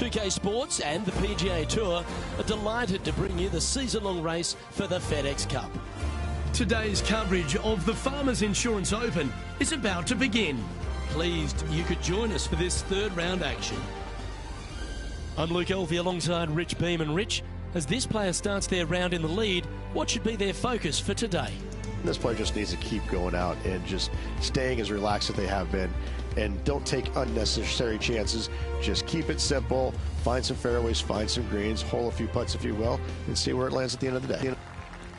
2K Sports and the PGA Tour are delighted to bring you the season-long race for the FedEx Cup. Today's coverage of the Farmers Insurance Open is about to begin. Pleased you could join us for this third round action. I'm Luke Elvey alongside Rich Beam. And Rich, as this player starts their round in the lead, what should be their focus for today? This player just needs to keep going out and just staying as relaxed as they have been, and don't take unnecessary chances. Just keep it simple, find some fairways, find some greens, hole a few putts if you will, and see where it lands at the end of the day.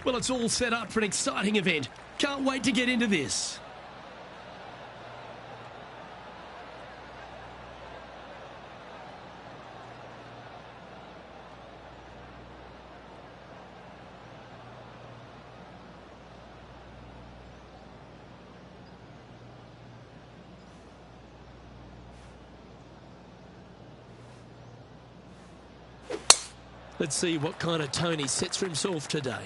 Well, it's all set up for an exciting event. Can't wait to get into this. Let's see what kind of tone he sets for himself today.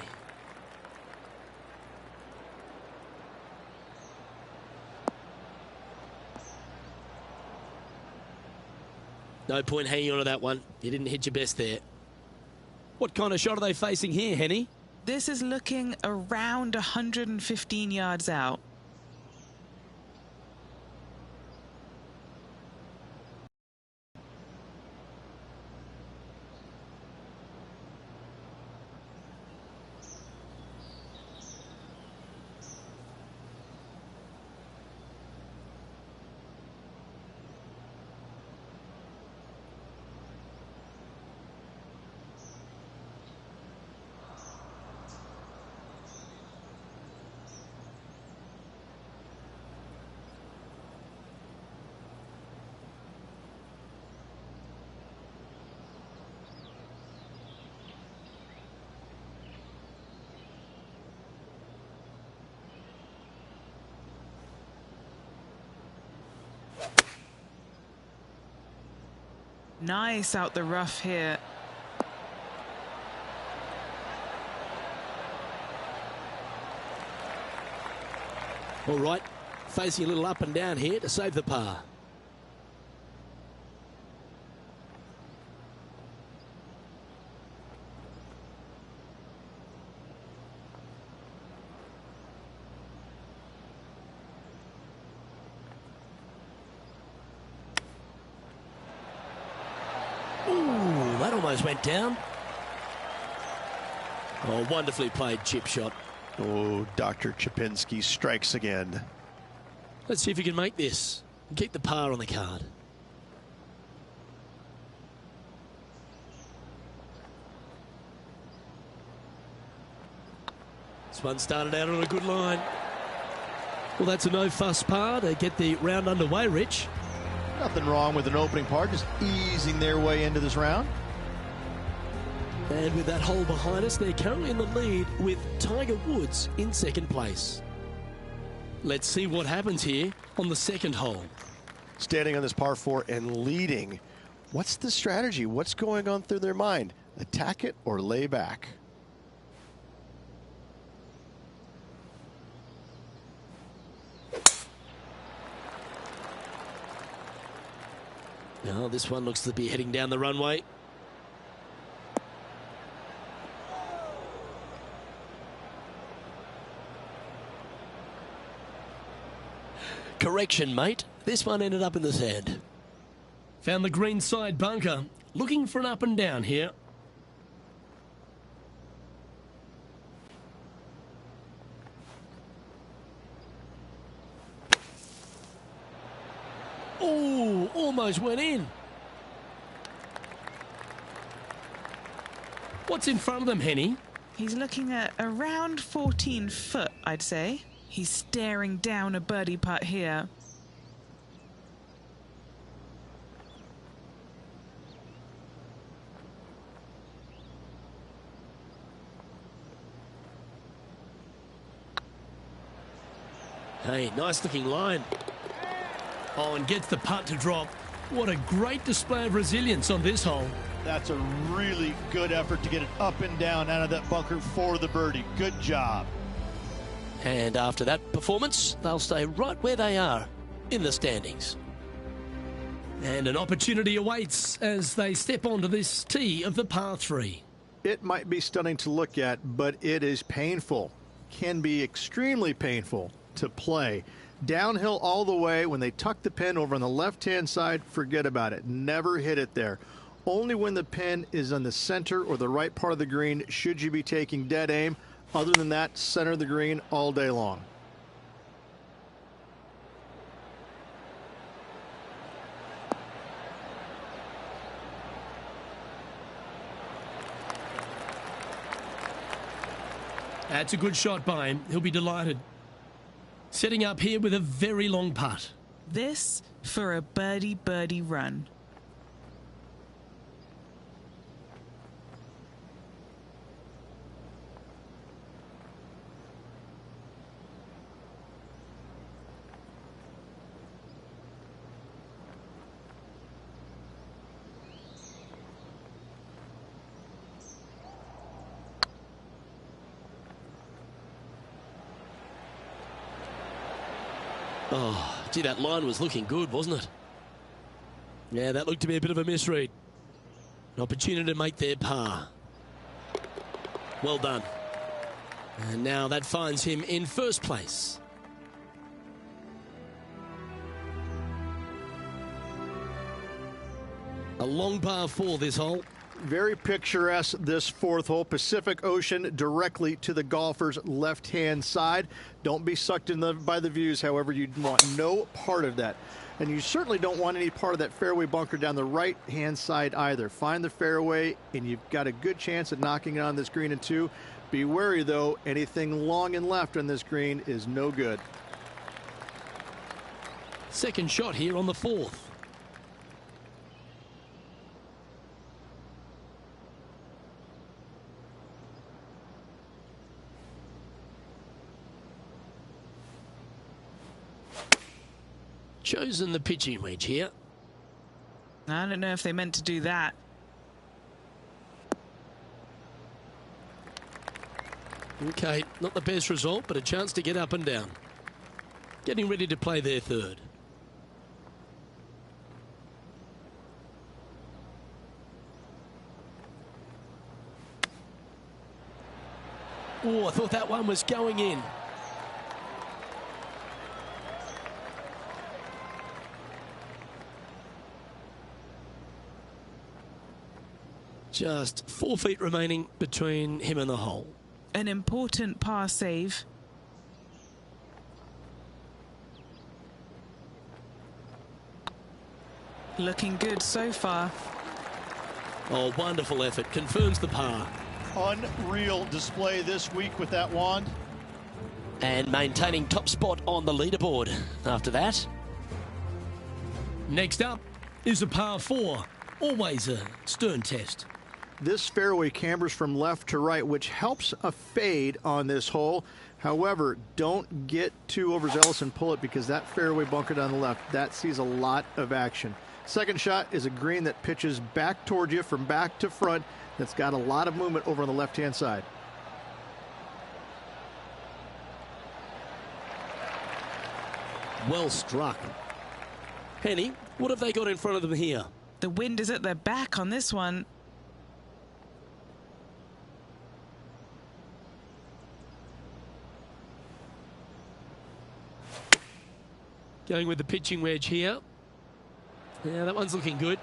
No point hanging on to that one. You didn't hit your best there. What kind of shot are they facing here, Henny? This is looking around 115 yards out. Nice out the rough here. All right, facing a little up and down here to save the par. Ooh, that almost went down. Oh, wonderfully played chip shot. Oh, Dr. Chipinski strikes again. Let's see if he can make this and keep the par on the card. This one started out on a good line. Well, that's a no-fuss par to get the round underway, Rich. Nothing wrong with an opening par, just easing their way into this round. And with that hole behind us, they're currently in the lead with Tiger Woods in second place. Let's see what happens here on the second hole. Standing on this par 4 and leading. What's the strategy? What's going on through their mind? Attack it or lay back? Now, this one looks to be heading down the runway. Correction, mate. This one ended up in the sand. Found the green side bunker. Looking for an up and down here. Oh, almost went in. What's in front of them, Henny? He's looking at around 14 foot, I'd say. He's staring down a birdie putt here. Hey, nice looking line. Oh, and gets the putt to drop. What a great display of resilience on this hole. That's a really good effort to get it up and down out of that bunker for the birdie. Good job. And after that performance, they'll stay right where they are in the standings. And an opportunity awaits as they step onto this tee of the par 3. It might be stunning to look at, but it is painful. Can be extremely painful to play. Downhill all the way. When they tuck the pin over on the left-hand side, forget about it. Never hit it there. Only when the pin is on the center or the right part of the green should you be taking dead aim. Other than that, center of the green all day long. That's a good shot by him. He'll be delighted. Setting up here with a very long putt. This for a birdie run. Oh, gee, that line was looking good, wasn't it? Yeah, that looked to be a bit of a misread. An opportunity to make their par. Well done. And now that finds him in first place. A long par 4 this hole. Very picturesque, this fourth hole. Pacific Ocean directly to the golfer's left-hand side. Don't be sucked in by the views, however. You want no part of that. And you certainly don't want any part of that fairway bunker down the right-hand side either. Find the fairway, and you've got a good chance at knocking it on this green in 2. Be wary, though. Anything long and left on this green is no good. Second shot here on the 4th. Chosen the pitching wedge here. I don't know if they meant to do that. Okay, not the best result, but a chance to get up and down. Getting ready to play their third. Oh, I thought that one was going in. Just 4 feet remaining between him and the hole. An important par save. Looking good so far. Oh, wonderful effort. Confirms the par. Unreal display this week with that wand. And maintaining top spot on the leaderboard after that. Next up is a par 4. Always a stern test. This fairway cambers from left to right, which helps a fade on this hole. However, don't get too overzealous and pull it, because that fairway bunker down the left, that sees a lot of action. Second shot is a green that pitches back towards you from back to front. That's got a lot of movement over on the left-hand side. Well struck. Penny, what have they got in front of them here? The wind is at their back on this one. Going with the pitching wedge here. Yeah, that one's looking good.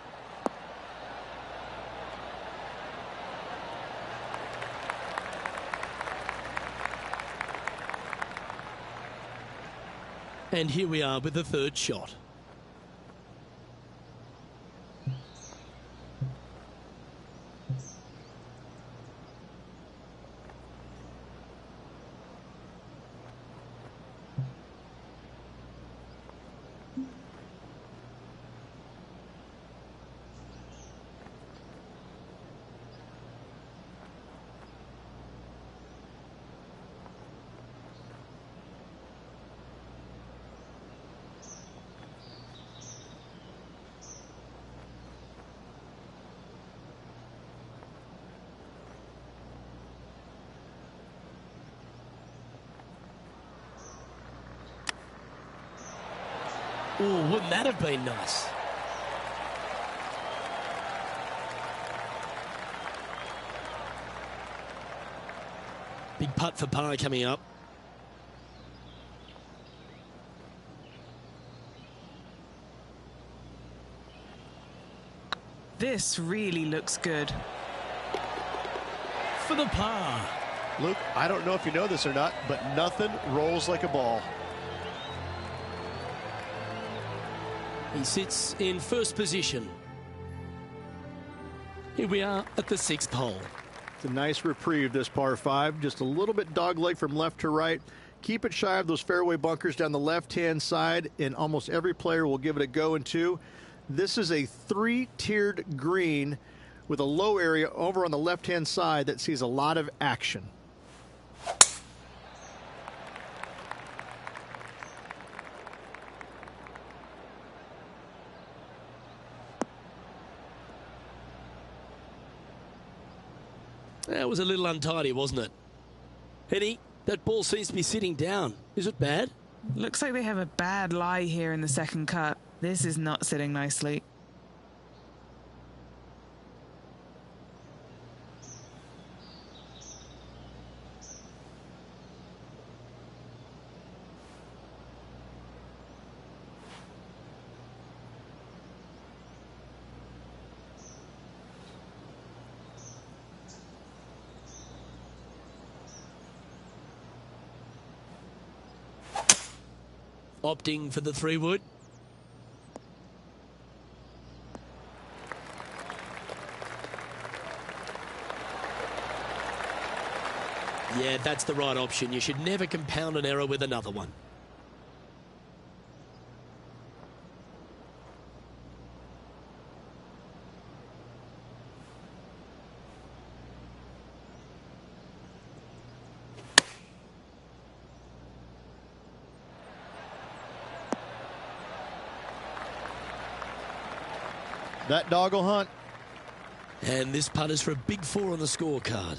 And here we are with the third shot. Oh, wouldn't that have been nice? Big putt for par coming up. This really looks good. For the par. Luke, I don't know if you know this or not, but nothing rolls like a ball. He sits in first position. Here we are at the 6th hole. It's a nice reprieve, this par 5. Just a little bit dogleg from left to right. Keep it shy of those fairway bunkers down the left-hand side, and almost every player will give it a go in 2. This is a 3-tiered green with a low area over on the left-hand side that sees a lot of action. That was a little untidy, wasn't it? Henny, that ball seems to be sitting down. Is it bad? Looks like they have a bad lie here in the second cut. This is not sitting nicely. Opting for the 3-wood. Yeah, that's the right option. You should never compound an error with another one. That dog will hunt. And this putt is for a big 4 on the scorecard.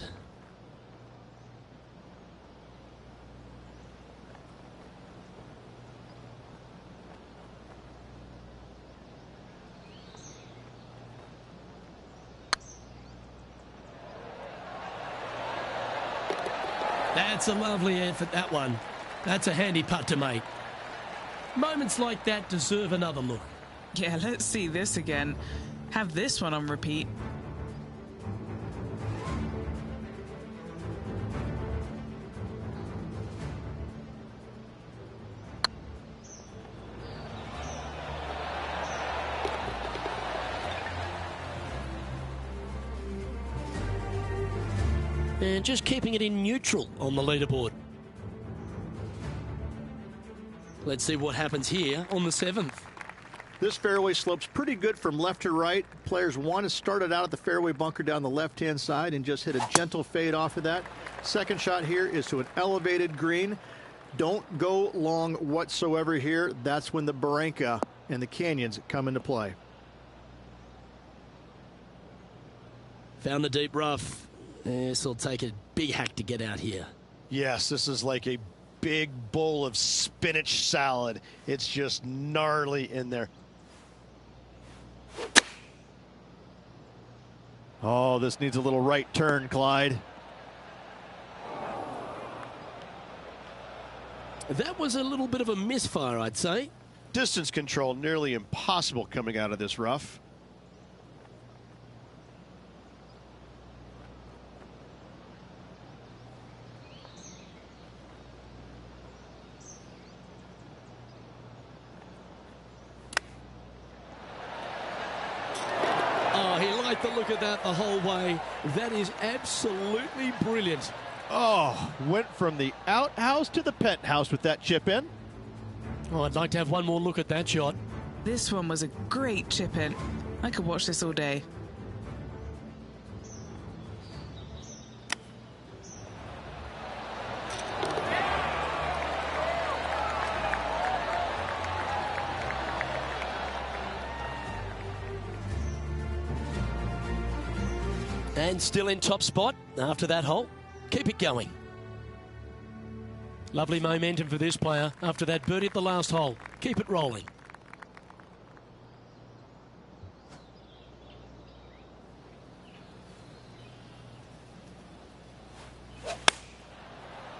That's a lovely effort, that one. That's a handy putt to make. Moments like that deserve another look. Yeah, let's see this again. Have this one on repeat. And just keeping it in neutral on the leaderboard. Let's see what happens here on the 7th. This fairway slopes pretty good from left to right. Players want to start it out at the fairway bunker down the left-hand side and just hit a gentle fade off of that. Second shot here is to an elevated green. Don't go long whatsoever here. That's when the barranca and the canyons come into play. Found the deep rough. This will take a big hack to get out here. Yes, this is like a big bowl of spinach salad. It's just gnarly in there. Oh, this needs a little right turn, Clyde. That was a little bit of a misfire, I'd say. Distance control nearly impossible coming out of this rough. The look at that the whole way. That is absolutely brilliant. Oh, went from the outhouse to the penthouse with that chip in. Oh, I'd like to have one more look at that shot. This one was a great chip in. I could watch this all day. And still in top spot after that hole. Keep it going. Lovely momentum for this player after that birdie at the last hole. Keep it rolling.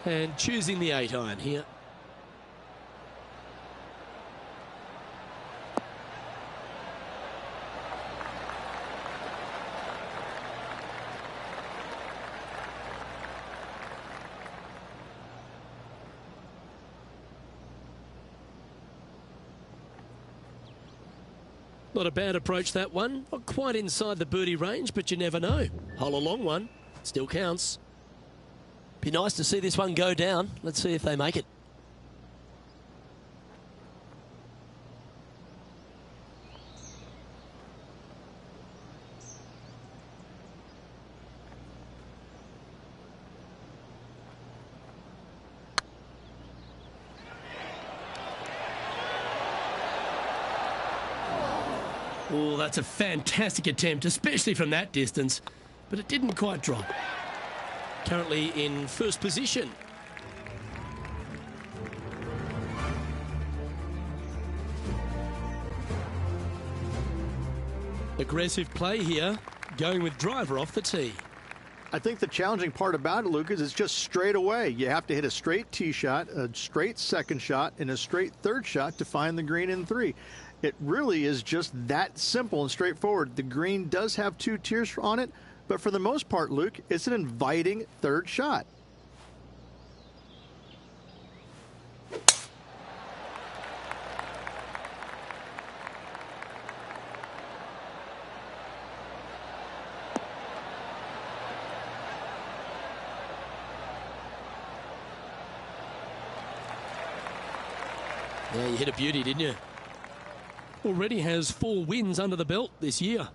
And choosing the 8-iron here. Not a bad approach, that one. Not quite inside the birdie range, but you never know. Hole a long one. Still counts. Be nice to see this one go down. Let's see if they make it. Oh, that's a fantastic attempt, especially from that distance, but it didn't quite drop. Currently in first position. Aggressive play here, going with driver off the tee. I think the challenging part about it, Luke, is it's just straight away. You have to hit a straight tee shot, a straight second shot, and a straight third shot to find the green in 3. It really is just that simple and straightforward. The green does have 2 tiers on it, but for the most part, Luke, it's an inviting third shot. Yeah, you hit a beauty, didn't you? Already has 4 wins under the belt this year.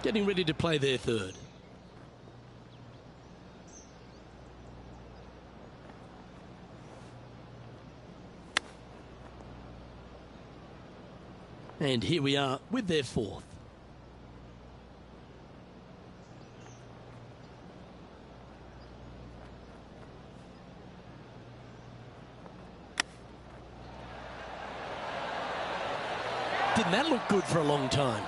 Getting ready to play their third. And here we are with their fourth. Didn't that look good for a long time?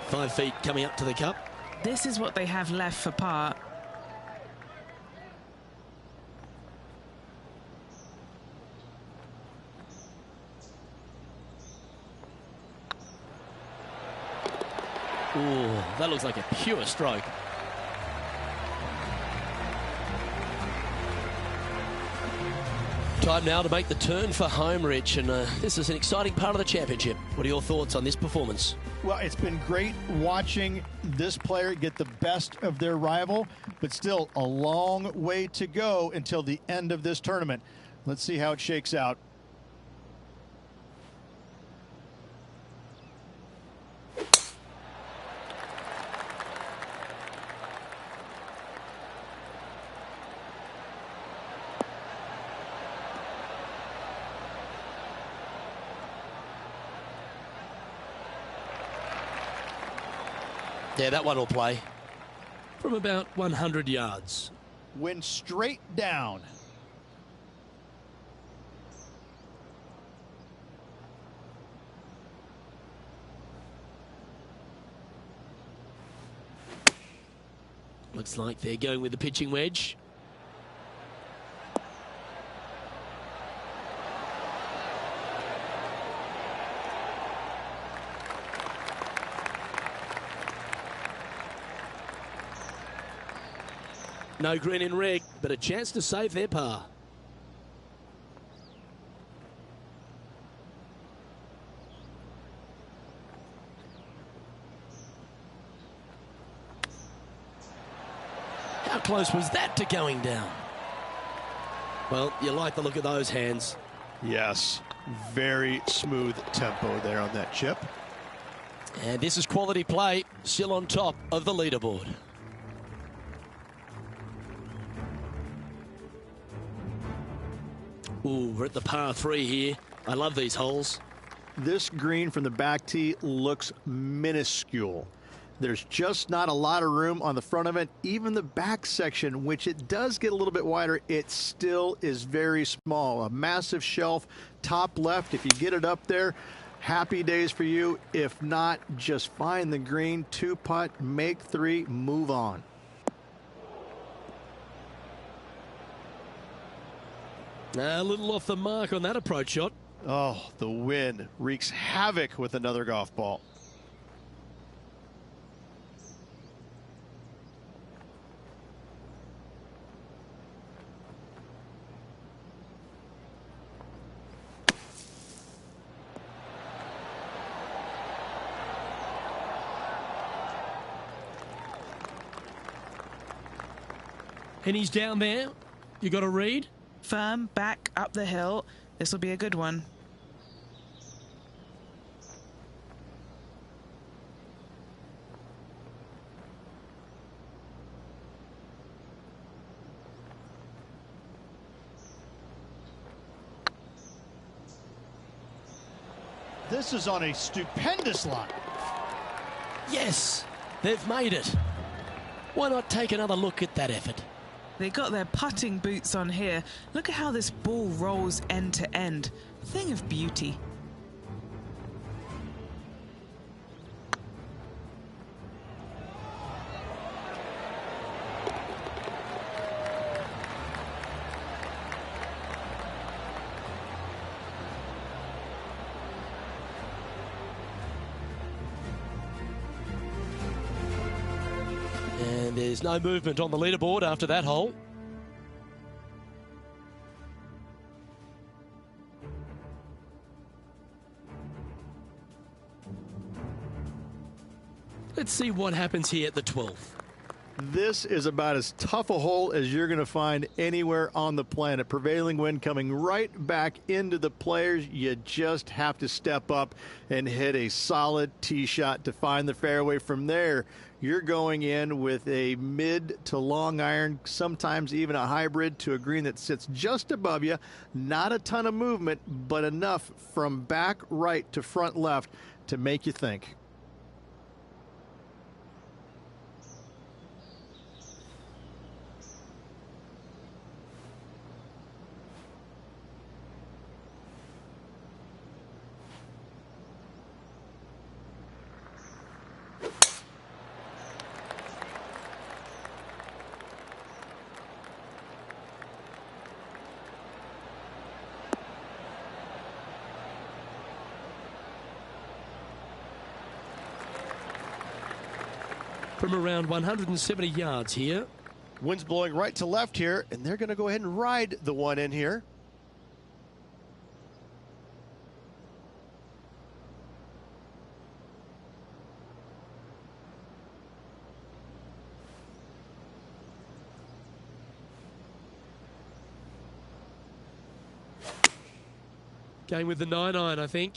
5 feet coming up to the cup. This is what they have left for par. Ooh, that looks like a pure stroke. Time now to make the turn for home, Rich, and this is an exciting part of the championship. What are your thoughts on this performance? Well, it's been great watching this player get the best of their rival, but still a long way to go until the end of this tournament. Let's see how it shakes out. Yeah, that one will play from about 100 yards. Went straight down. Looks like they're going with the pitching wedge. No green in red, but a chance to save their par. How close was that to going down? Well, you like the look of those hands. Yes, very smooth tempo there on that chip. And this is quality play, still on top of the leaderboard. Ooh, we're at the par 3 here. I love these holes. This green from the back tee looks minuscule. There's just not a lot of room on the front of it. Even the back section, which it does get a little bit wider, it still is very small. A massive shelf, top left. If you get it up there, happy days for you. If not, just find the green, 2-putt, make 3, move on. A little off the mark on that approach shot. Oh, the wind wreaks havoc with another golf ball. And he's down there. You got a read? Firm, back, up the hill. This will be a good one. This is on a stupendous line. Yes, they've made it. Why not take another look at that effort? They got their putting boots on here. Look at how this ball rolls end to end. Thing of beauty. And there's no movement on the leaderboard after that hole. Let's see what happens here at the 12th. This is about as tough a hole as you're going to find anywhere on the planet. Prevailing wind coming right back into the players. You just have to step up and hit a solid tee shot to find the fairway. From there, you're going in with a mid to long iron, sometimes even a hybrid, to a green that sits just above you. Not a ton of movement, but enough from back right to front left to make you think. From around 170 yards here. Wind's blowing right to left here, and they're going to go ahead and ride the one in here. Going with the 9-iron, I think.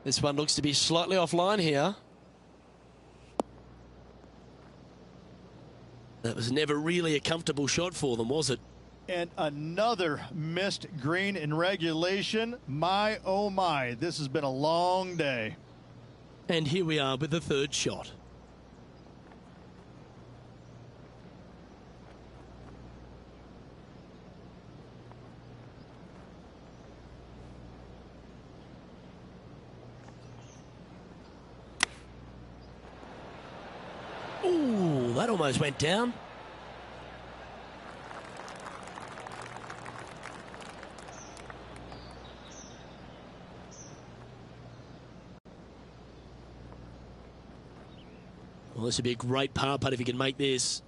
This one looks to be slightly offline here. That was never really a comfortable shot for them, was it? And another missed green in regulation. My, oh my, this has been a long day. And here we are with the third shot. Ooh, that almost went down. Well, this would be a great par putt if he can make this.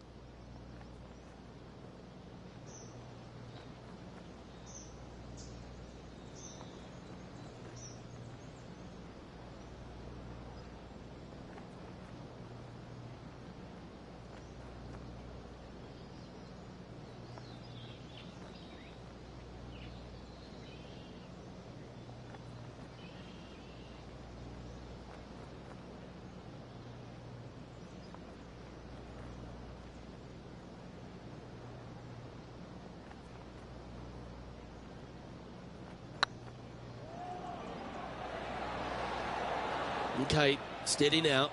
Okay, steady now.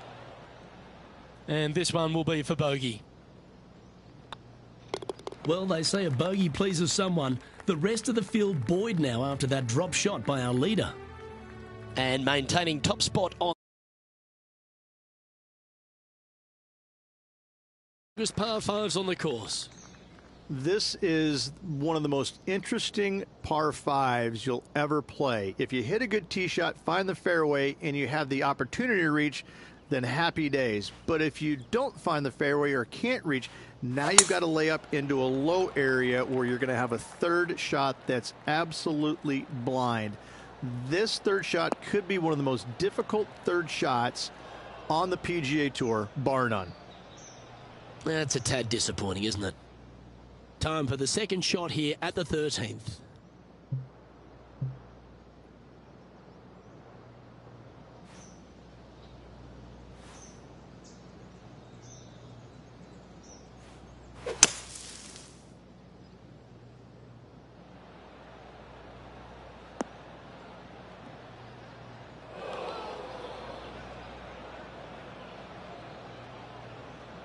And this one will be for bogey. Well, they say a bogey pleases someone. The rest of the field buoyed now after that drop shot by our leader. And maintaining top spot on par fives on the course. This is one of the most interesting par fives you'll ever play. If you hit a good tee shot, find the fairway, and you have the opportunity to reach, then happy days. But if you don't find the fairway or can't reach, now you've got to lay up into a low area where you're going to have a third shot that's absolutely blind. This third shot could be one of the most difficult third shots on the PGA Tour, bar none. That's a tad disappointing, isn't it? Time for the second shot here at the 13th.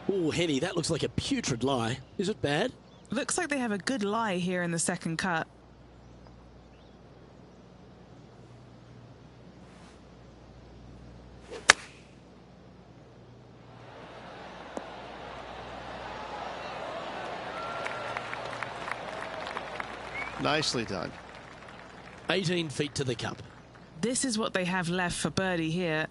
Oh, Henny, that looks like a putrid lie. Is it bad? Looks like they have a good lie here in the second cut. Nicely done. 18 feet to the cup. This is what they have left for birdie here.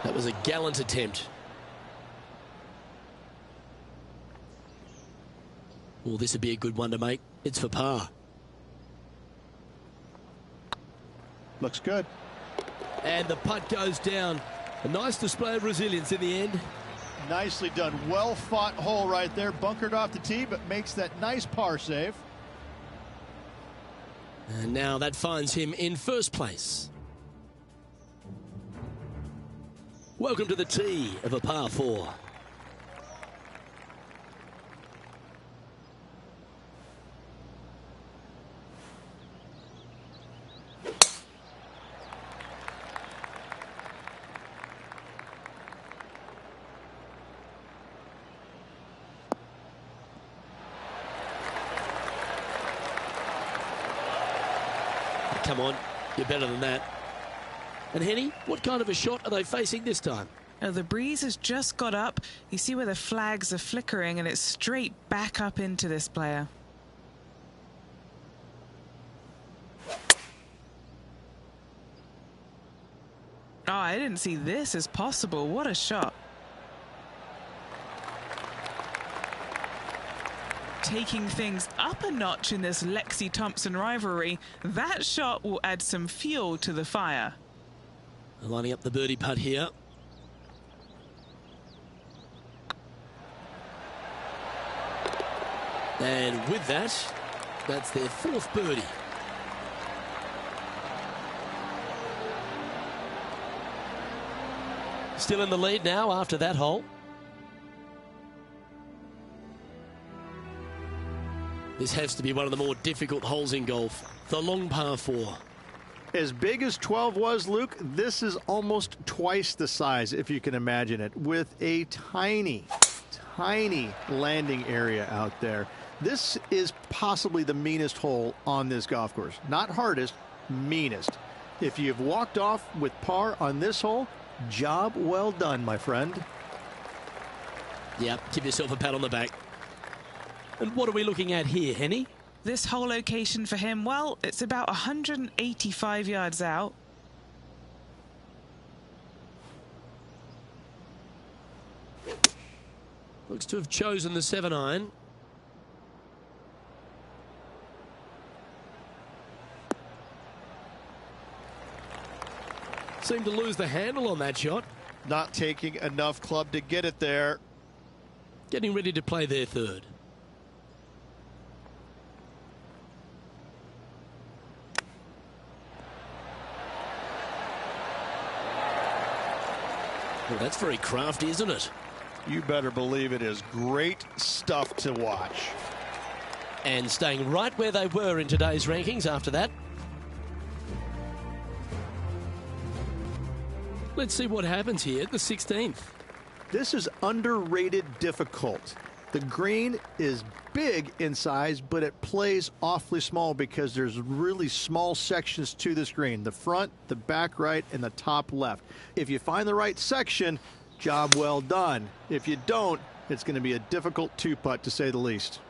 That was a gallant attempt. Well, this would be a good one to make. It's for par. Looks good. And the putt goes down. A nice display of resilience in the end. Nicely done. Well fought hole right there. Bunkered off the tee, but makes that nice par save. And now that finds him in first place. Welcome to the tee of a par 4. Come on, you're better than that. And Henny, what kind of a shot are they facing this time? Oh, the breeze has just got up. You see where the flags are flickering, and it's straight back up into this player. Oh, I didn't see this as possible. What a shot. Taking things up a notch in this Lexi-Thompson rivalry, that shot will add some fuel to the fire. Lining up the birdie putt here. And with that, that's their 4th birdie. Still in the lead now after that hole. This has to be one of the more difficult holes in golf. The long par 4. As big as 12 was, Luke, this is almost twice the size, if you can imagine it, with a tiny, tiny landing area out there. This is possibly the meanest hole on this golf course. Not hardest, meanest. If you've walked off with par on this hole, job well done, my friend. Yep, give yourself a pat on the back. And what are we looking at here, Henny? This whole location for him, well, it's about 185 yards out. Looks to have chosen the 7-iron. Seemed to lose the handle on that shot. Not taking enough club to get it there. Getting ready to play their 3rd. Well, that's very crafty, isn't it? You better believe it is great stuff to watch. And staying right where they were in today's rankings after that. Let's see what happens here at the 16th. This is underrated difficult. The green is big in size, but it plays awfully small because there's really small sections to this green. The front, the back right, and the top left. If you find the right section, job well done. If you don't, it's going to be a difficult two-putt to say the least.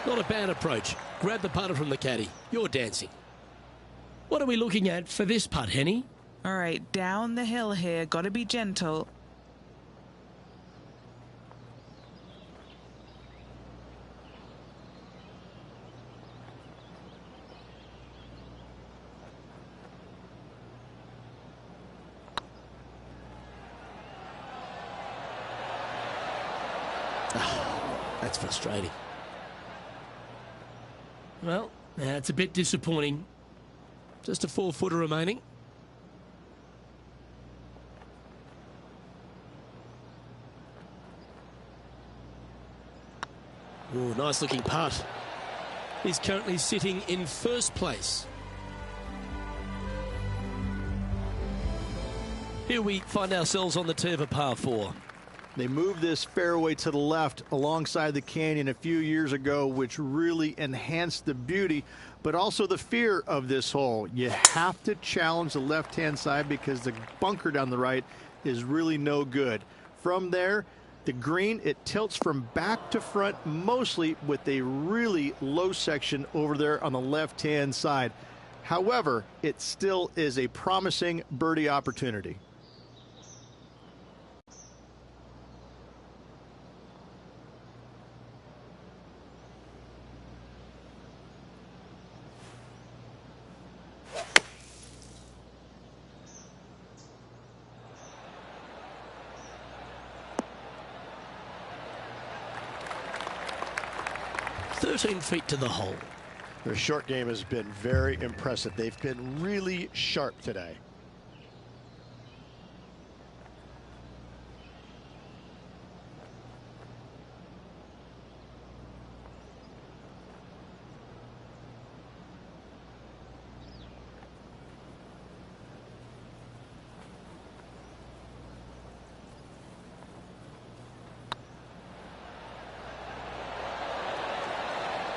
Not a bad approach. Grab the putter from the caddy. You're dancing. What are we looking at for this putt, Henny? All right, down the hill here. Got to be gentle. Oh, that's frustrating. Well, that's a bit disappointing. Just a 4-footer remaining. Oh, nice looking putt. He's currently sitting in first place. Here we find ourselves on the tee of a par 4. They moved this fairway to the left alongside the canyon a few years ago, which really enhanced the beauty, but also the fear of this hole. You have to challenge the left-hand side because the bunker down the right is really no good. From there, the green, it tilts from back to front mostly with a really low section over there on the left-hand side. However, it still is a promising birdie opportunity. "13 feet to the hole." Their short game has been very impressive. They've been really sharp today.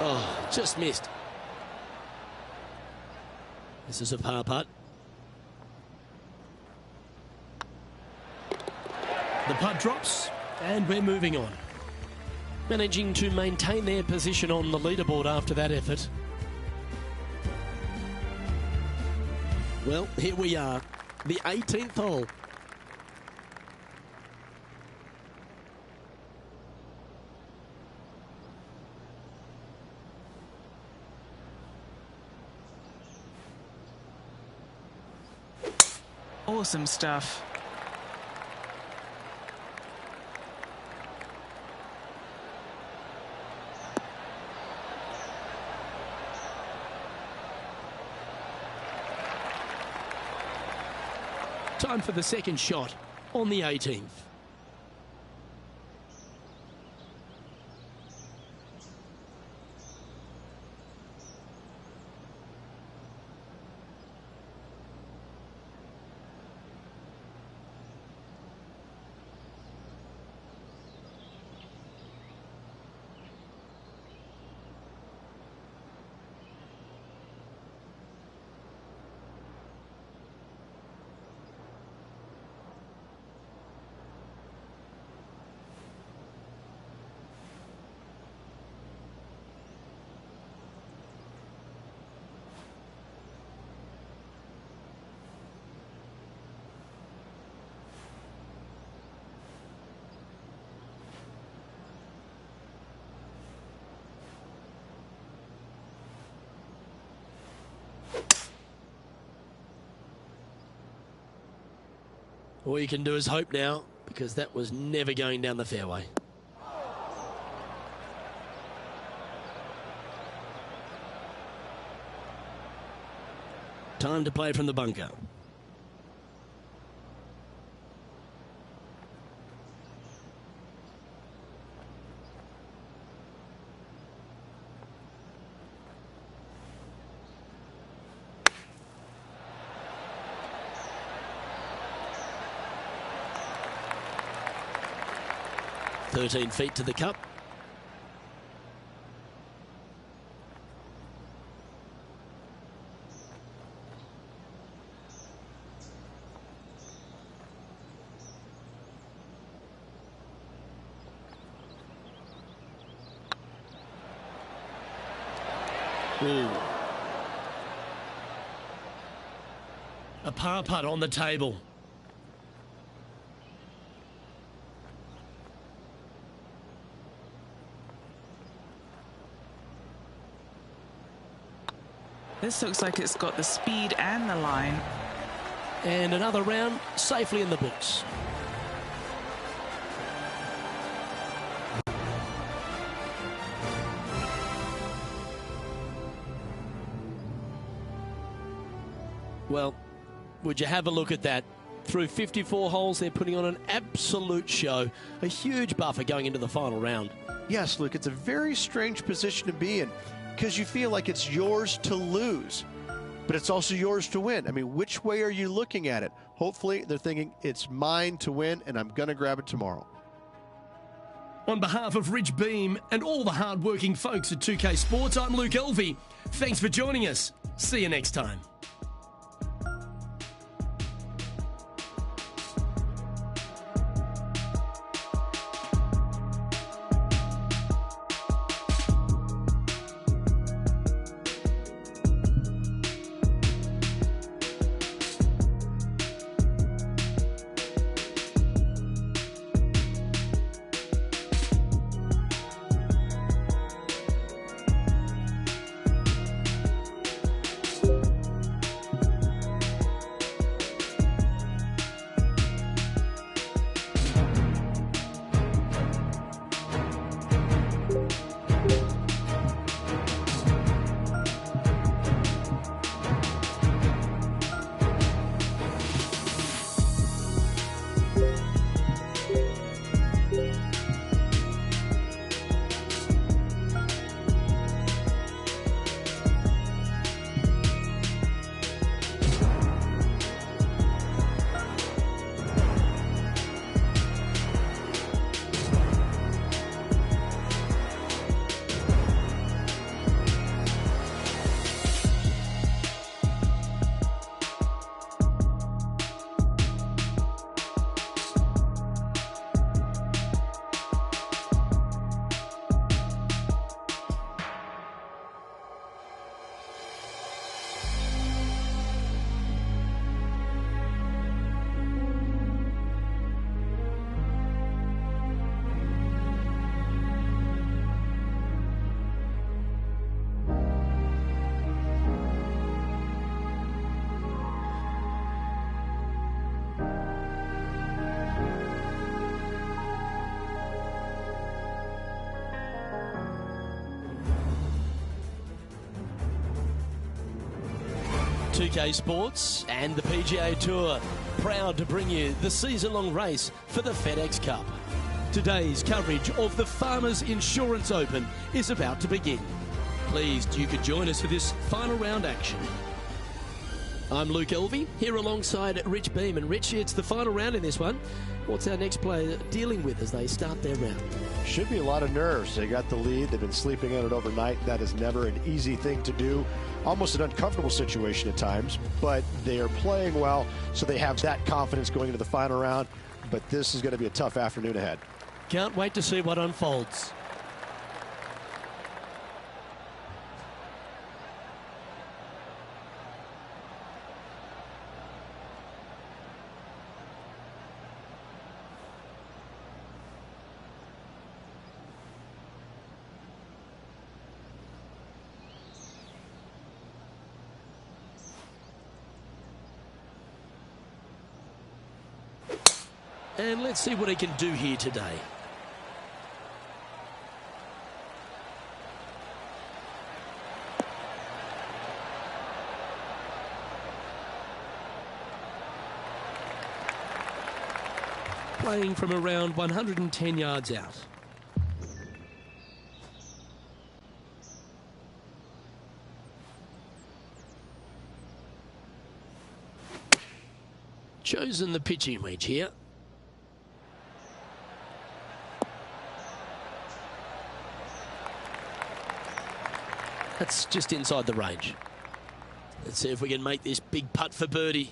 Oh, just missed. This is a par putt. The putt drops, and we're moving on. Managing to maintain their position on the leaderboard after that effort. Well, here we are, the 18th hole. Awesome stuff. Time for the second shot on the 18th. All you can do is hope now, because that was never going down the fairway. Time to play from the bunker. "13 feet to the cup." Ooh. A par putt on the table. This looks like it's got the speed and the line. And another round safely in the books. Well, would you have a look at that? Through 54 holes, they're putting on an absolute show. A huge buffer going into the final round. Yes, Luke, it's a very strange position to be in because you feel like it's yours to lose, but it's also yours to win. I mean, which way are you looking at it? Hopefully, they're thinking it's mine to win, and I'm going to grab it tomorrow. On behalf of Rich Beam and all the hard-working folks at 2K Sports, I'm Luke Elvey. Thanks for joining us. See you next time. .2K Sports and the PGA Tour, proud to bring you the season-long race for the FedEx Cup. Today's coverage of the Farmers Insurance Open is about to begin. Pleased you could join us for this final round action. I'm Luke Elvey, here alongside Rich Beam. And Rich, it's the final round in this one. What's our next player dealing with as they start their round? Should be a lot of nerves. They got the lead. They've been sleeping on it overnight. That is never an easy thing to do. Almost an uncomfortable situation at times, but they are playing well, so they have that confidence going into the final round. But this is going to be a tough afternoon ahead. Can't wait to see what unfolds. And let's see what he can do here today. playing from around 110 yards out. Chosen the pitching wedge here. That's just inside the range. Let's see if we can make this big putt for birdie.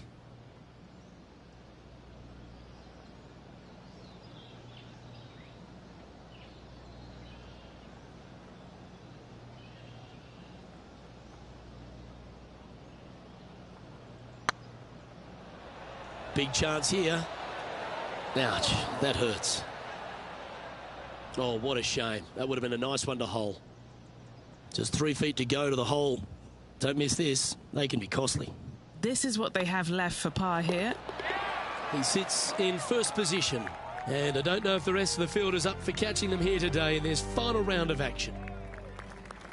Big chance here. Ouch, that hurts. Oh, what a shame. That would have been a nice one to hole. Just 3 feet to go to the hole. Don't miss this. They can be costly. This is what they have left for par here. He sits in first position. And I don't know if the rest of the field is up for catching them here today in this final round of action.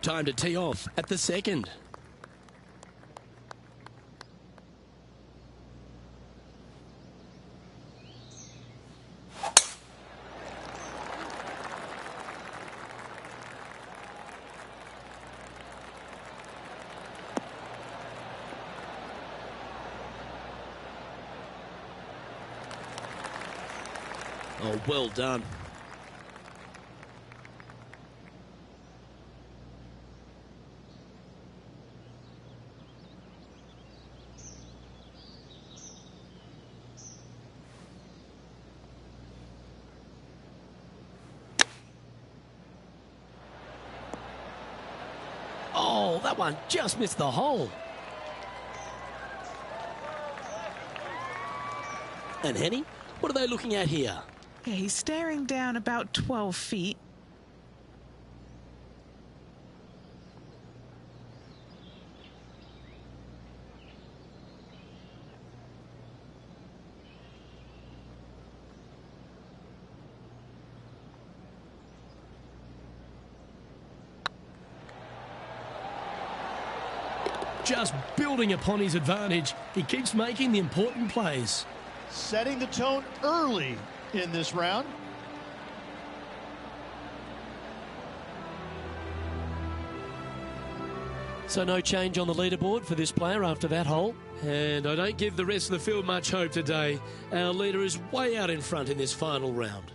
Time to tee off at the second. Oh, well done. Oh, that one just missed the hole. And Henny, what are they looking at here? Yeah, he's staring down about 12 feet. Just building upon his advantage. He keeps making the important plays. Setting the tone early in this round. So no change on the leaderboard for this player after that hole. And I don't give the rest of the field much hope today. Our leader is way out in front in this final round.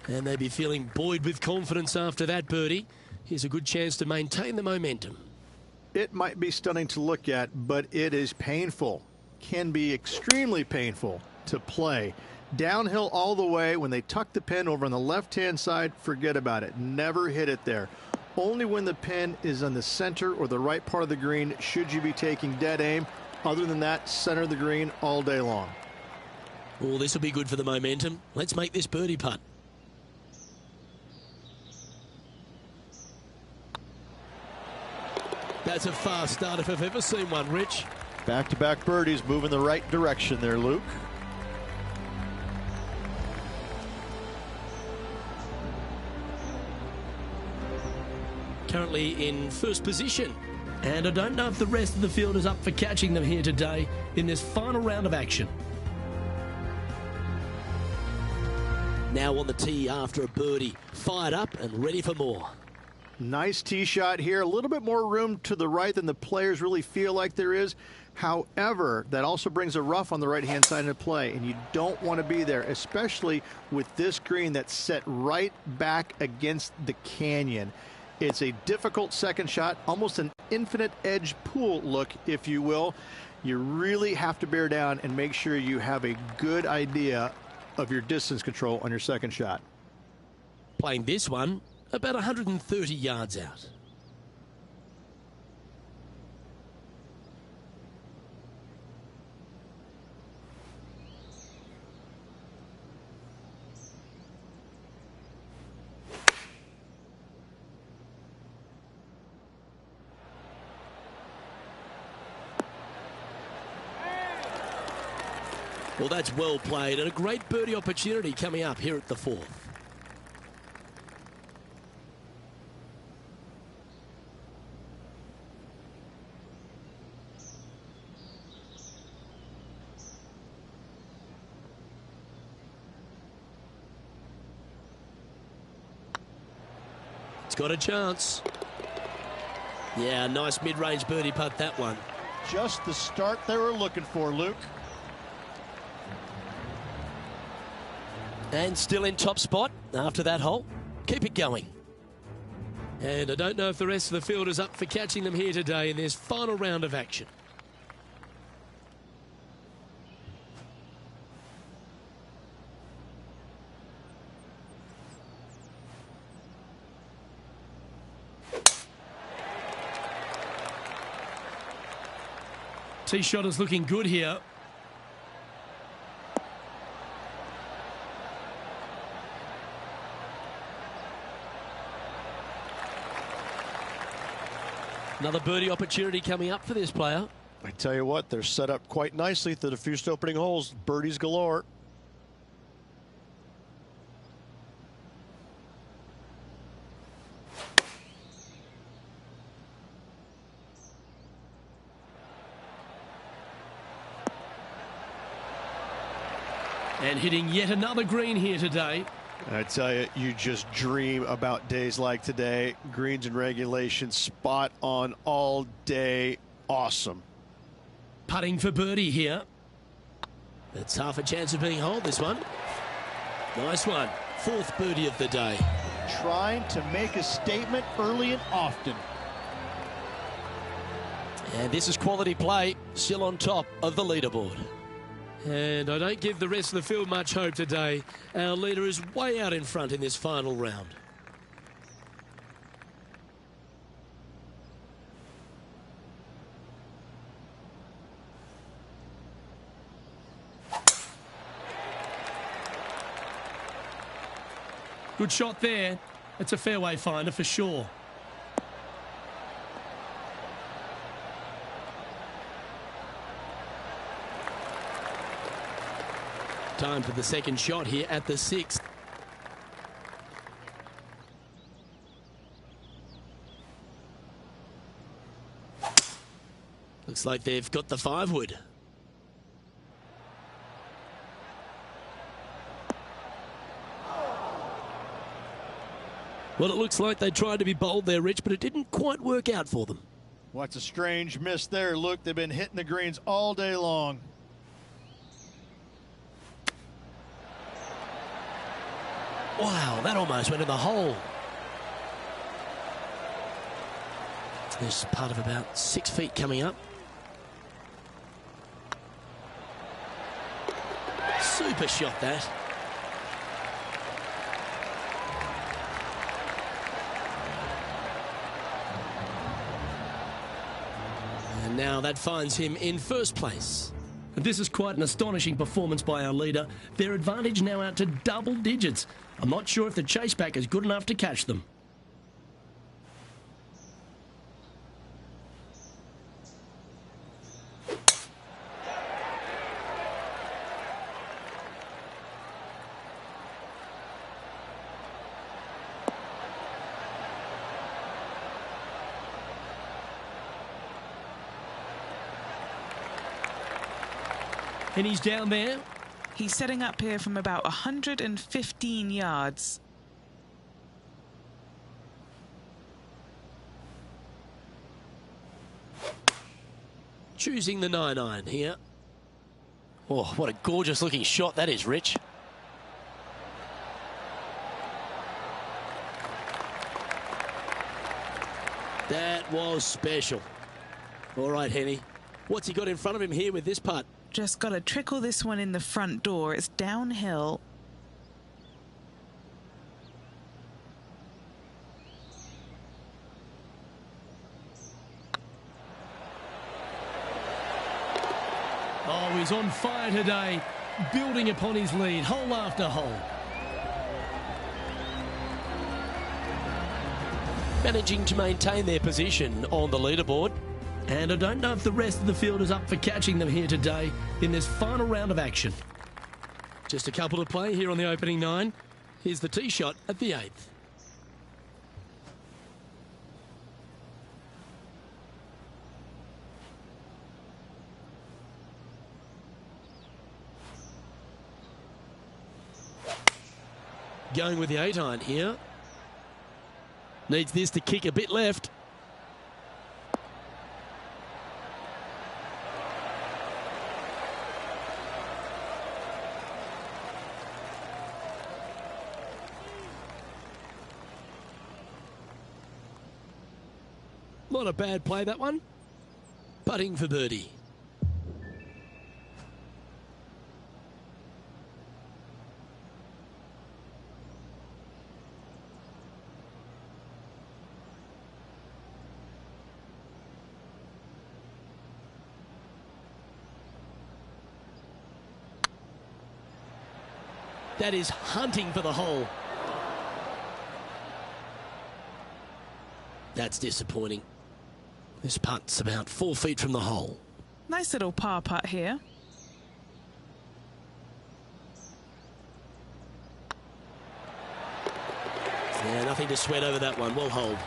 And they'd be feeling buoyed with confidence after that birdie. Here's a good chance to maintain the momentum. It might be stunning to look at, but it is painful. Can be extremely painful to play. Downhill all the way. When they tuck the pin over on the left-hand side, forget about it. Never hit it there. Only when the pin is on the center or the right part of the green should you be taking dead aim. Other than that, center of the green all day long. Oh, this will be good for the momentum. Let's make this birdie putt. That's a fast start if I've ever seen one, Rich. Back-to-back birdies, moving the right direction there, Luke. Currently in first position. And I don't know if the rest of the field is up for catching them here today in this final round of action. Now on the tee after a birdie. Fired up and ready for more. Nice tee shot here. A little bit more room to the right than the players really feel like there is. However, that also brings a rough on the right-hand side into play, and you don't want to be there, especially with this green that's set right back against the canyon. It's a difficult second shot, almost an infinite edge pool look, if you will. You really have to bear down and make sure you have a good idea of your distance control on your second shot. Playing this one about 130 yards out. Well, that's well played and a great birdie opportunity coming up here at the fourth. got a chance. Yeah, nice mid-range birdie putt, that one. Just the start they were looking for, Luke. And still in top spot after that hole. Keep it going. And I don't know if the rest of the field is up for catching them here today in this final round of action. Tee shot is looking good here. Another birdie opportunity coming up for this player. I tell you what, they're set up quite nicely through the first opening holes. Birdies galore. And hitting yet another green here today. I tell you, you just dream about days like today. Greens and regulation, spot on all day. Awesome. Putting for birdie here. That's half a chance of being holed, this one. Nice one. Fourth birdie of the day. Trying to make a statement early and often. And this is quality play, still on top of the leaderboard. And I don't give the rest of the field much hope today. Our leader is way out in front in this final round. Good shot there. It's a fairway finder for sure. Time for the second shot here at the 6th. Looks like they've got the 5-wood. Well, it looks like they tried to be bold there, Rich, but it didn't quite work out for them. What's a strange miss there, Luke? They've been hitting the greens all day long. Wow, that almost went in the hole. There's part of about 6 feet coming up. Super shot, that. And now that finds him in first place. This is quite an astonishing performance by our leader. Their advantage now out to double digits. I'm not sure if the chase back is good enough to catch them. And he's down there. He's setting up here from about 115 yards. Choosing the 9-iron here. Oh, what a gorgeous looking shot that is, Rich. That was special. All right, Henny. What's he got in front of him here with this putt? Just got to trickle this one in the front door. It's downhill. Oh, he's on fire today, building upon his lead, hole after hole. Managing to maintain their position on the leaderboard. And I don't know if the rest of the field is up for catching them here today in this final round of action. Just a couple to play here on the opening 9. Here's the tee shot at the 8th. Going with the 8-iron here. Needs this to kick a bit left. Not a bad play, that one. Putting for birdie. That is hunting for the hole. That's disappointing. This putt's about 4 feet from the hole. Nice little par putt here. Yeah, nothing to sweat over that one. Well hold.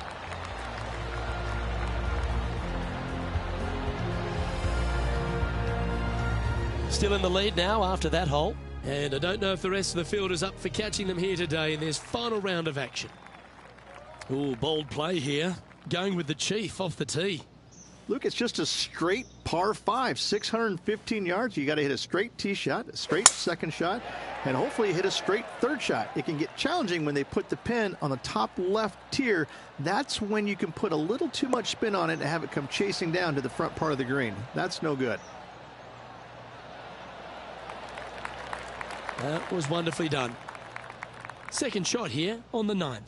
Still in the lead now after that hole. And I don't know if the rest of the field is up for catching them here today in this final round of action. Ooh, bold play here. Going with the Chief off the tee. Luke, it's just a straight par 5, 615 yards. You got to hit a straight tee shot, a straight second shot, and hopefully hit a straight third shot. It can get challenging when they put the pin on the top left tier. That's when you can put a little too much spin on it and have it come chasing down to the front part of the green. That's no good. That was wonderfully done. Second shot here on the 9th.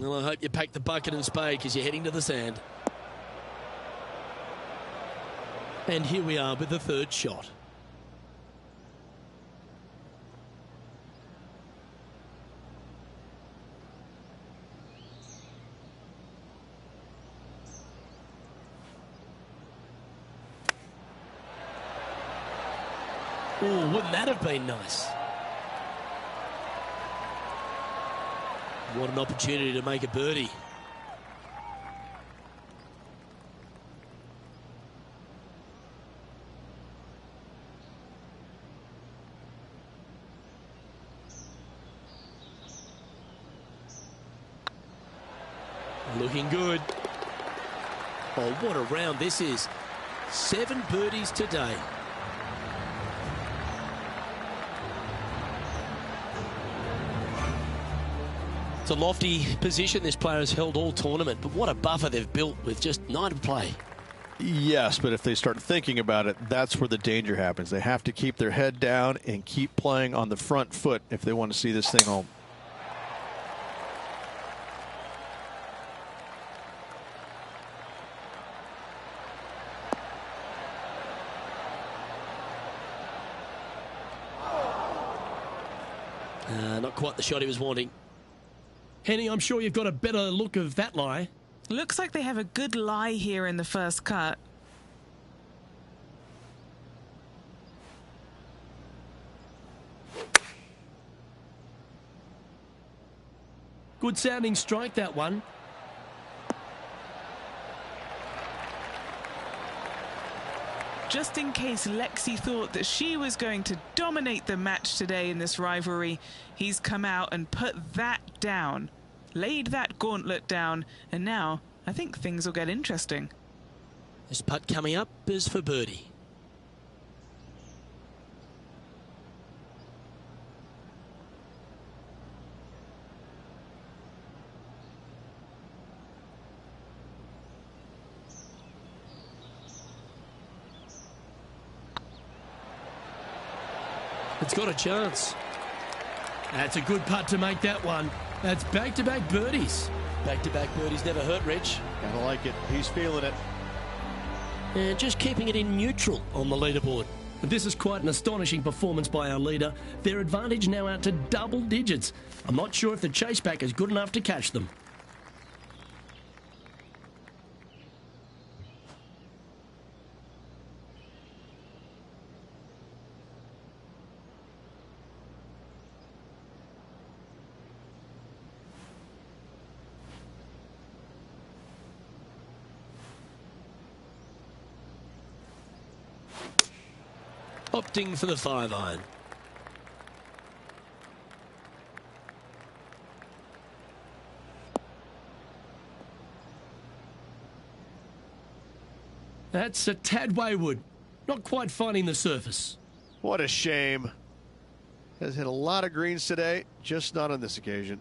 Well, I hope you pack the bucket and spade because you're heading to the sand. And here we are with the third shot. Oh, wouldn't that have been nice? What an opportunity to make a birdie. Looking good. Oh, what a round this is. 7 birdies today. It's a lofty position this player has held all tournament, but what a buffer they've built with just 9 to play. Yes, but if they start thinking about it, that's where the danger happens. They have to keep their head down and keep playing on the front foot if they want to see this thing home. Not quite the shot he was wanting. Henny, I'm sure you've got a better look of that lie. Looks like they have a good lie here in the first cut. Good sounding strike, that one. Just in case Lexi thought that she was going to dominate the match today in this rivalry, he's come out and put that down, laid that gauntlet down, and now I think things will get interesting. This putt coming up is for birdie. It's got a chance. That's a good putt to make that one. That's back-to-back birdies. Back-to-back birdies never hurt, Rich. Gotta like it. He's feeling it. And just keeping it in neutral on the leaderboard. This is quite an astonishing performance by our leader. Their advantage now out to double digits. I'm not sure if the chase back is good enough to catch them. opting for the 5-iron. That's a tad wayward. Not quite finding the surface. What a shame. Has hit a lot of greens today, just not on this occasion.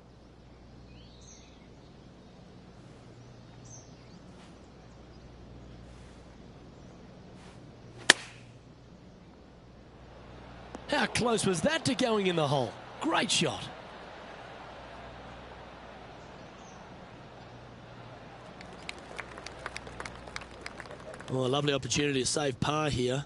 How close was that to going in the hole? Great shot. Oh, a lovely opportunity to save par here.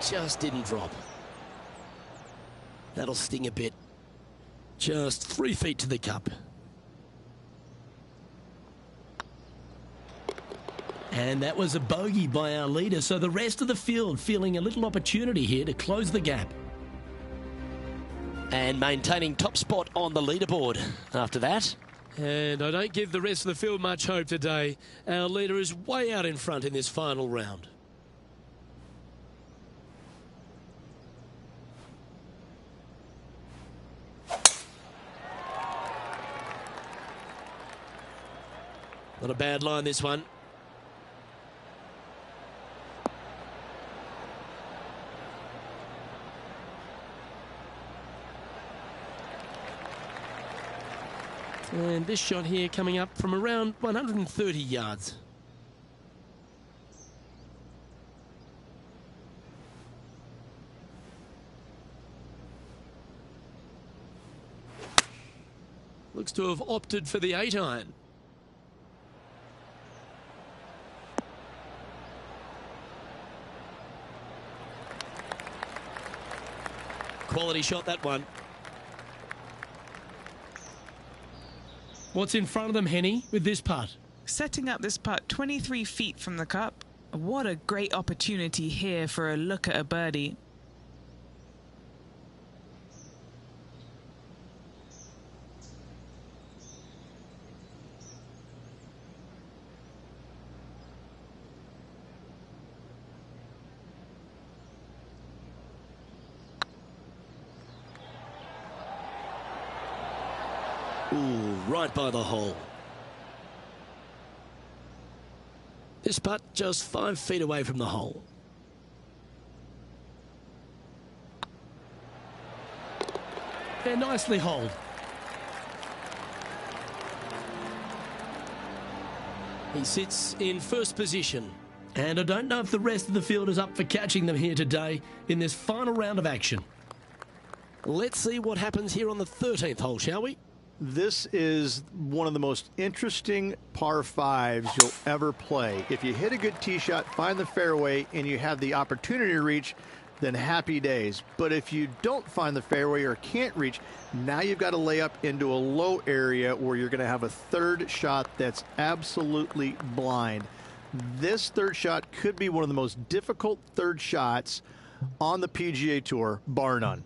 Just didn't drop. That'll sting a bit. Just 3 feet to the cup. And that was a bogey by our leader, so the rest of the field feeling a little opportunity here to close the gap. And maintaining top spot on the leaderboard after that. And I don't give the rest of the field much hope today. Our leader is way out in front in this final round. Not a bad line, this one. And this shot here coming up from around 130 yards. Looks to have opted for the 8-iron. Quality shot, that one. What's in front of them, Henny, with this putt? Setting up this putt 23 feet from the cup. What a great opportunity here for a look at a birdie. Ooh, right by the hole. This putt just 5 feet away from the hole. They're nicely holed. He sits in first position. And I don't know if the rest of the field is up for catching them here today in this final round of action. Let's see what happens here on the 13th hole, shall we? This is one of the most interesting par fives you'll ever play. If you hit a good tee shot, find the fairway, and you have the opportunity to reach, then happy days. But if you don't find the fairway or can't reach, now you've got to lay up into a low area where you're going to have a third shot that's absolutely blind. This third shot could be one of the most difficult third shots on the PGA Tour, bar none.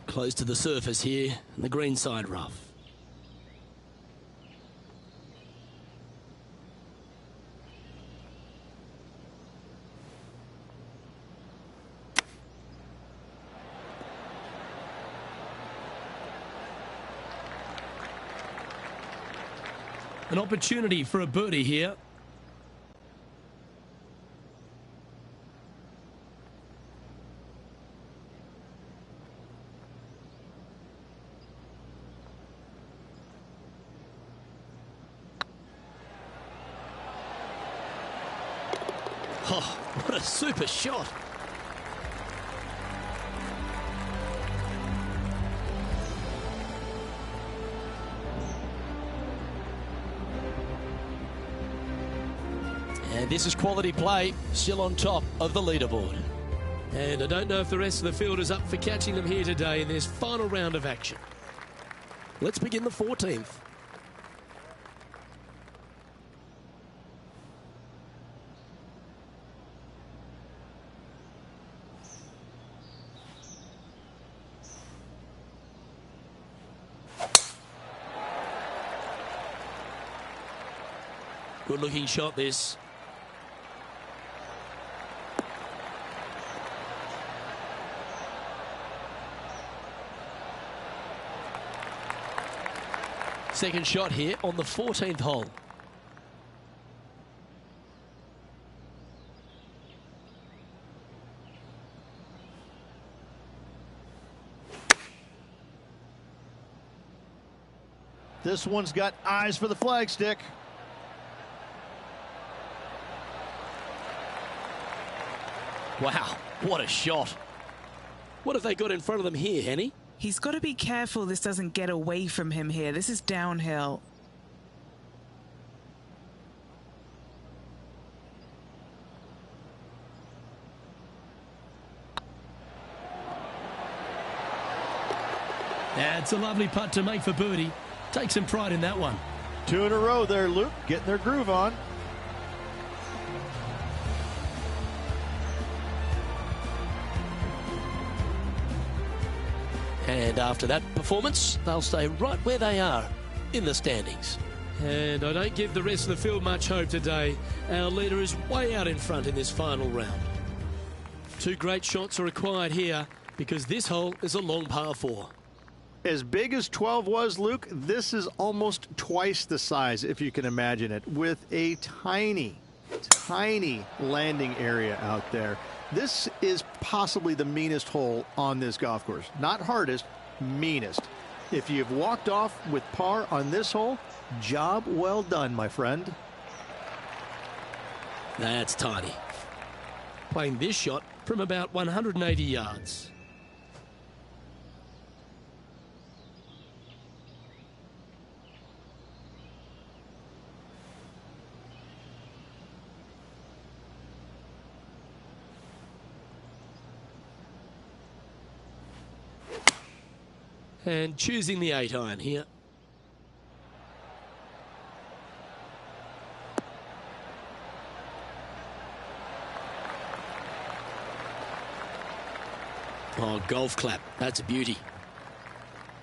Close to the surface here, and the green side rough. An opportunity for a birdie here. Oh, what a super shot. And this is quality play, still on top of the leaderboard. And I don't know if the rest of the field is up for catching them here today in this final round of action. Let's begin the 14th. Good looking shot this. Second shot here on the 14th hole. This one's got eyes for the flagstick. Wow, what a shot. What have they got in front of them here, Henny? He's got to be careful this doesn't get away from him here. This is downhill. That's a lovely putt to make for birdie. Take some pride in that one. 2 in a row there, Luke, getting their groove on. And after that performance, they'll stay right where they are in the standings. And I don't give the rest of the field much hope today. Our leader is way out in front in this final round. 2 great shots are required here because this hole is a long par 4. As big as 12 was, Luke, this is almost twice the size, if you can imagine it, with a tiny, tiny landing area out there. This is possibly the meanest hole on this golf course. Not hardest, meanest. If you've walked off with par on this hole, job well done, my friend. That's tiny. Playing this shot from about 180 yards. And choosing the 8-iron here. Oh, golf clap. That's a beauty.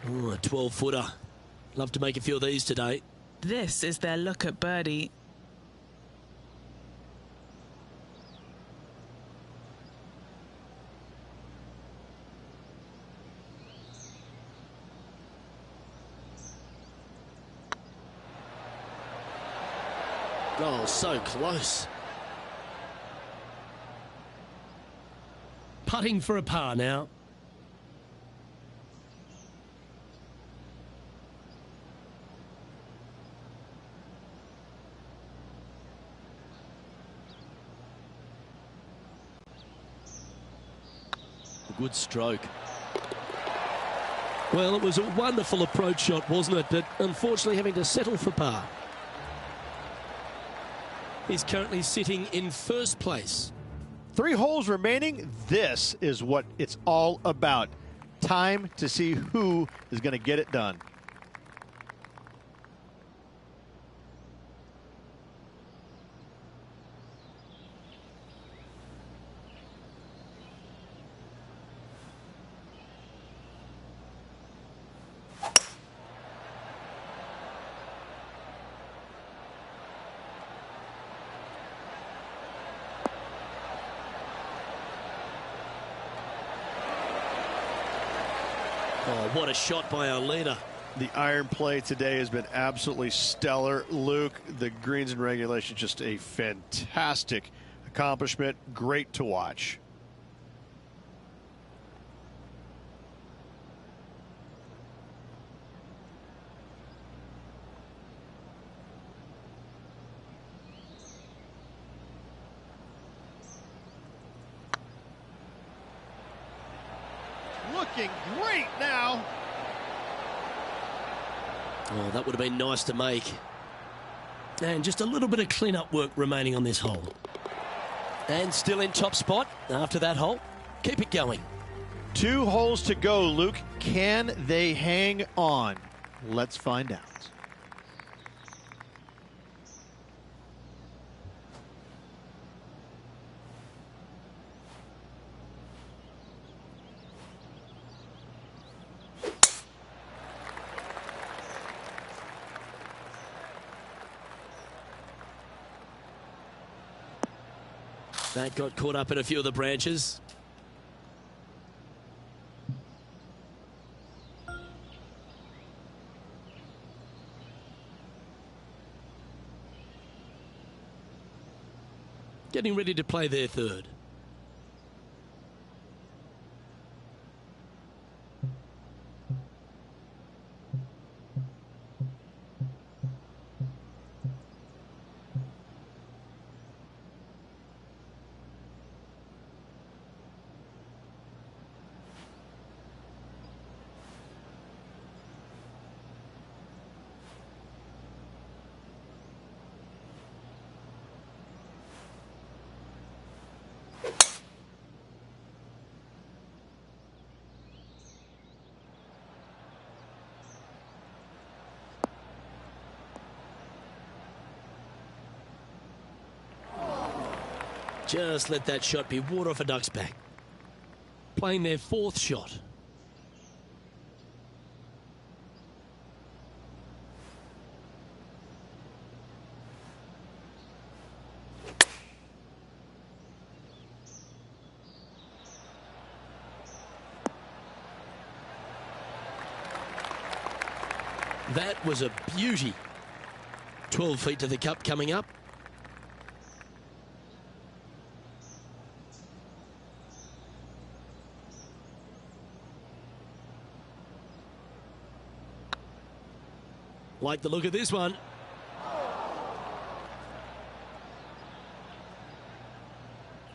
Oh, a 12-footer. Love to make a few of these today. This is their look at birdie. Oh, so close. Putting for a par now. A good stroke. Well, it was a wonderful approach shot, wasn't it? But unfortunately having to settle for par. He's currently sitting in first place. 3 holes remaining. This is what it's all about. Time to see who is going to get it done. Oh, what a shot by our leader. The iron play today has been absolutely stellar. Luke, the greens and regulation, just a fantastic accomplishment. Great to watch. looking great now. Oh, that would have been nice to make. And just a little bit of clean-up work remaining on this hole. And still in top spot after that hole. Keep it going. 2 holes to go, Luke. Can they hang on? Let's find out. That got caught up in a few of the branches. Getting ready to play their third. Just let that shot be water off a duck's back. Playing their 4th shot. That was a beauty. 12 feet to the cup coming up. Like the look of this one.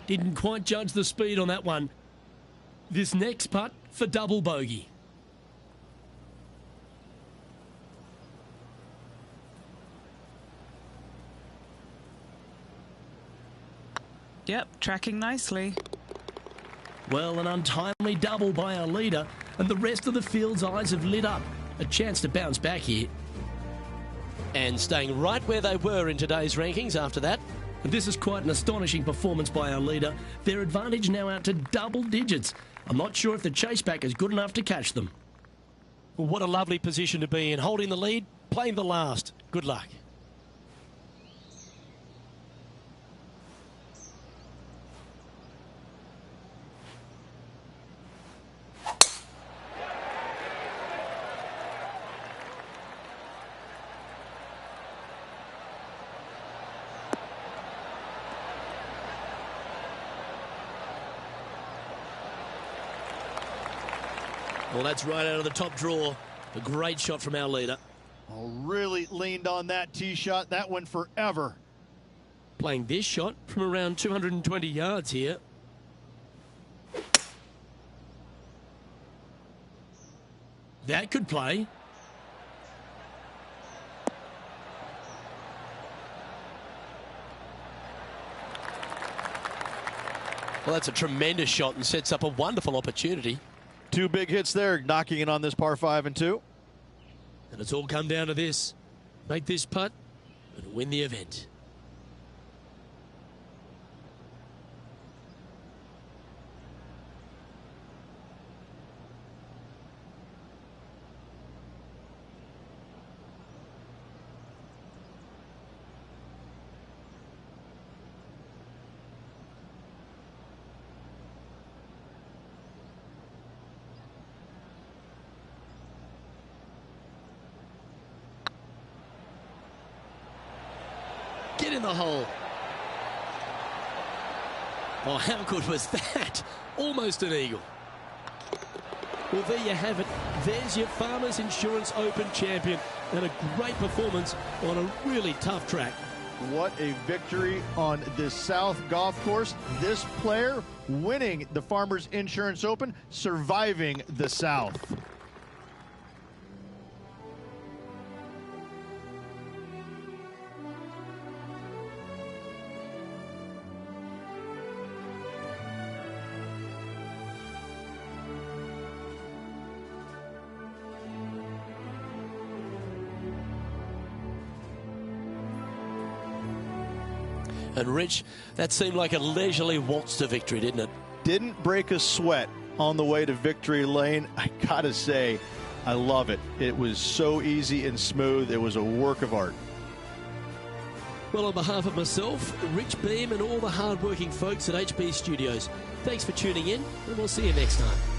Didn't quite judge the speed on that one. This next putt for double bogey. Yep, tracking nicely. Well, an untimely double by our leader, and the rest of the field's eyes have lit up. A chance to bounce back here. And staying right where they were in today's rankings after that. This is quite an astonishing performance by our leader. Their advantage now out to double digits. I'm not sure if the chase back is good enough to catch them. Well, what a lovely position to be in. Holding the lead, playing the last. Good luck. Well, that's right out of the top drawer. A great shot from our leader. Oh, really leaned on that tee shot. That went forever. Playing this shot from around 220 yards here. That could play. Well, that's a tremendous shot and sets up a wonderful opportunity. 2 big hits there, knocking in on this par 5 and 2. And it's all come down to this. Make this putt and win the event. Get in the hole. Oh, how good was that? Almost an eagle. Well, there you have it. There's your Farmers Insurance Open champion, and a great performance on a really tough track. What a victory on this South golf course. This player winning the Farmers Insurance Open, surviving the South. And Rich, that seemed like a leisurely waltz to victory, didn't it? Didn't break a sweat on the way to victory lane. I gotta say, I love it. It was so easy and smooth. It was a work of art. Well, on behalf of myself, Rich Beam, and all the hard-working folks at HB Studios, thanks for tuning in, and we'll see you next time.